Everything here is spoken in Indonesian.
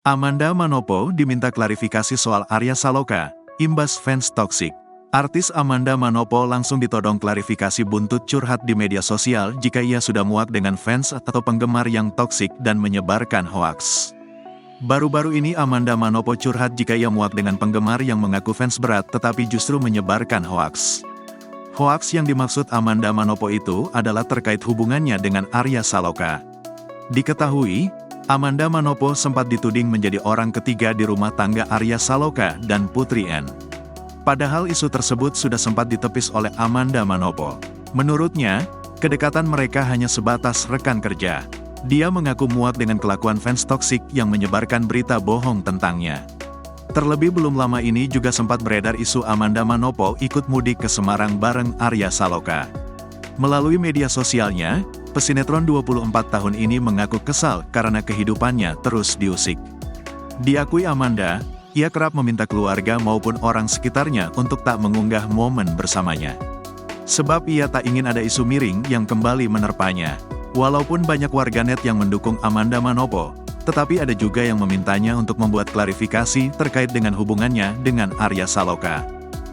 Amanda Manopo diminta klarifikasi soal Arya Saloka, imbas fans toksik. Artis Amanda Manopo langsung ditodong klarifikasi buntut curhat di media sosial jika ia sudah muak dengan fans atau penggemar yang toksik dan menyebarkan hoaks. Baru-baru ini Amanda Manopo curhat jika ia muak dengan penggemar yang mengaku fans berat tetapi justru menyebarkan hoaks. Hoaks yang dimaksud Amanda Manopo itu adalah terkait hubungannya dengan Arya Saloka. Diketahui, Amanda Manopo sempat dituding menjadi orang ketiga di rumah tangga Arya Saloka dan Putri N. Padahal isu tersebut sudah sempat ditepis oleh Amanda Manopo. Menurutnya, kedekatan mereka hanya sebatas rekan kerja. Dia mengaku muak dengan kelakuan fans toksik yang menyebarkan berita bohong tentangnya. Terlebih belum lama ini juga sempat beredar isu Amanda Manopo ikut mudik ke Semarang bareng Arya Saloka. Melalui media sosialnya, pesinetron 24 tahun ini mengaku kesal karena kehidupannya terus diusik. Diakui Amanda, ia kerap meminta keluarga maupun orang sekitarnya untuk tak mengunggah momen bersamanya. Sebab ia tak ingin ada isu miring yang kembali menerpanya. Walaupun banyak warganet yang mendukung Amanda Manopo, tetapi ada juga yang memintanya untuk membuat klarifikasi terkait dengan hubungannya dengan Arya Saloka.